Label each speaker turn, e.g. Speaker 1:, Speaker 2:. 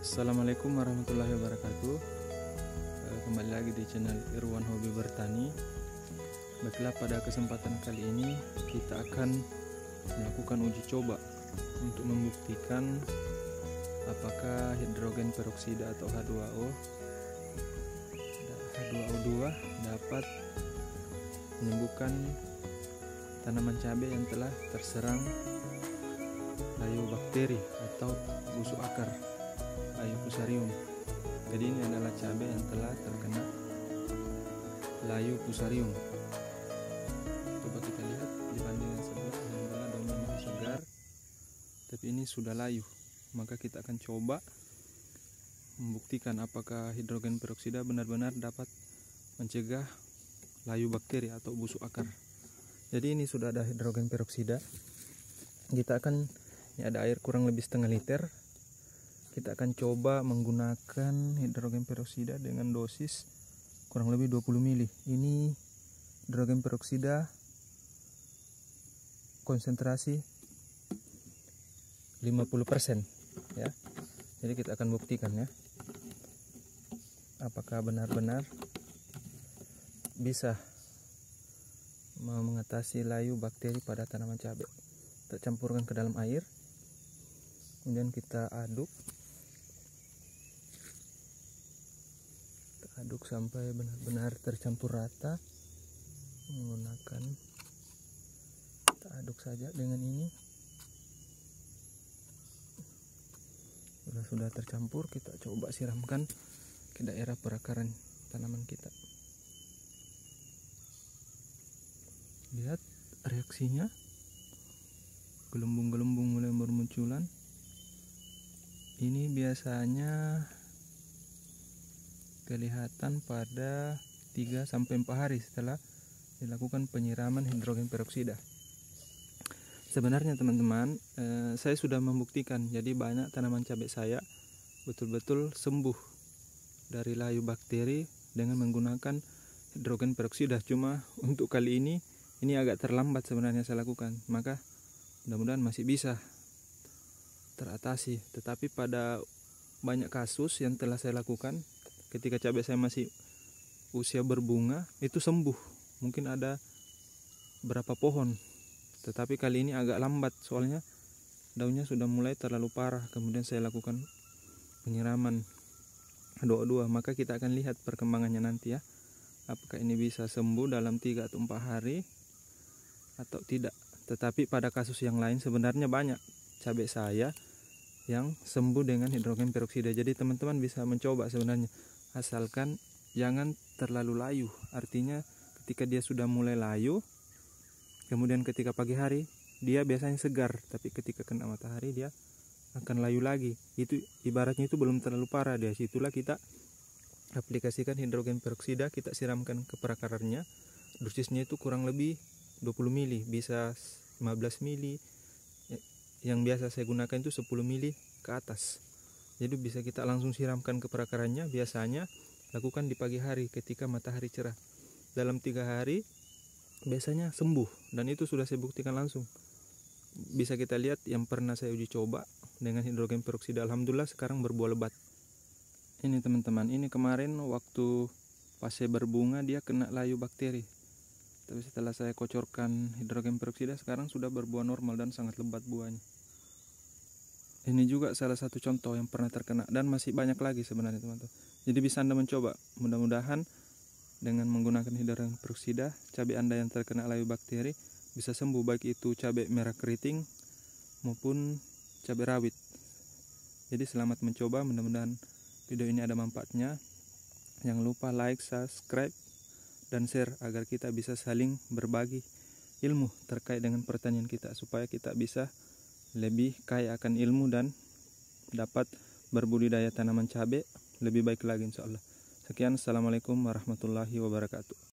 Speaker 1: Assalamualaikum warahmatullahi wabarakatuh. Kembali lagi di channel Irwan Hobi Bertani. Baiklah, pada kesempatan kali ini kita akan melakukan uji coba untuk membuktikan apakah hidrogen peroksida atau H2O2 dapat menyembuhkan tanaman cabai yang telah terserang layu bakteri atau busuk akar layu fusarium. Jadi ini adalah cabai yang telah terkena layu fusarium. Coba kita lihat dibanding yang sebelah, yang daunnya masih segar, tapi ini sudah layu. Maka kita akan coba membuktikan apakah hidrogen peroksida benar-benar dapat mencegah layu bakteri atau busuk akar. Jadi ini sudah ada hidrogen peroksida. Kita akan, ini ada air kurang lebih setengah liter. Kita akan coba menggunakan hidrogen peroksida dengan dosis kurang lebih 20 ml. Ini hidrogen peroksida konsentrasi 50%, ya. Jadi kita akan buktikan, ya, apakah benar-benar bisa mengatasi layu bakteri pada tanaman cabai. Kita campurkan ke dalam air, kemudian kita aduk sampai benar-benar tercampur rata menggunakan, kita aduk saja dengan ini. Sudah tercampur, kita coba siramkan ke daerah perakaran tanaman kita. Lihat reaksinya, gelembung-gelembung mulai bermunculan. Ini biasanya kelihatan pada 3-4 hari setelah dilakukan penyiraman hidrogen peroksida. Sebenarnya teman-teman, saya sudah membuktikan. Jadi banyak tanaman cabai saya betul-betul sembuh dari layu bakteri dengan menggunakan hidrogen peroksida. Cuma untuk kali ini agak terlambat sebenarnya saya lakukan. Maka mudah-mudahan masih bisa teratasi. Tetapi pada banyak kasus yang telah saya lakukan ketika cabai saya masih usia berbunga, itu sembuh. Mungkin ada berapa pohon, tetapi kali ini agak lambat soalnya daunnya sudah mulai terlalu parah. Kemudian saya lakukan penyiraman H2O2. Maka kita akan lihat perkembangannya nanti, ya, apakah ini bisa sembuh dalam 3 atau 4 hari atau tidak. Tetapi pada kasus yang lain sebenarnya banyak cabai saya yang sembuh dengan hidrogen peroksida. Jadi teman-teman bisa mencoba sebenarnya, asalkan jangan terlalu layu. Artinya ketika dia sudah mulai layu, kemudian ketika pagi hari dia biasanya segar, tapi ketika kena matahari dia akan layu lagi. Itu ibaratnya itu belum terlalu parah. Dari situlah kita aplikasikan hidrogen peroksida, kita siramkan ke perakarannya. Dosisnya itu kurang lebih 20 ml, bisa 15 ml. Yang biasa saya gunakan itu 10 ml ke atas. Jadi bisa kita langsung siramkan ke perakarannya. Biasanya lakukan di pagi hari ketika matahari cerah. Dalam 3 hari biasanya sembuh, dan itu sudah saya buktikan langsung. Bisa kita lihat yang pernah saya uji coba dengan hidrogen peroksida, alhamdulillah sekarang berbuah lebat. Ini teman-teman, ini kemarin waktu pas saya berbunga dia kena layu bakteri. Tapi setelah saya kocorkan hidrogen peroksida, sekarang sudah berbuah normal dan sangat lebat buahnya. Ini juga salah satu contoh yang pernah terkena, dan masih banyak lagi sebenarnya teman-teman. Jadi bisa Anda mencoba. Mudah-mudahan dengan menggunakan hidrogen peroksida, cabai Anda yang terkena layu bakteri bisa sembuh, baik itu cabai merah keriting maupun cabai rawit. Jadi selamat mencoba, mudah-mudahan video ini ada manfaatnya. Jangan lupa like, subscribe, dan share agar kita bisa saling berbagi ilmu terkait dengan pertanian kita, supaya kita bisa lebih kaya akan ilmu dan dapat berbudidaya tanaman cabai lebih baik lagi, insya Allah. Sekian, assalamualaikum warahmatullahi wabarakatuh.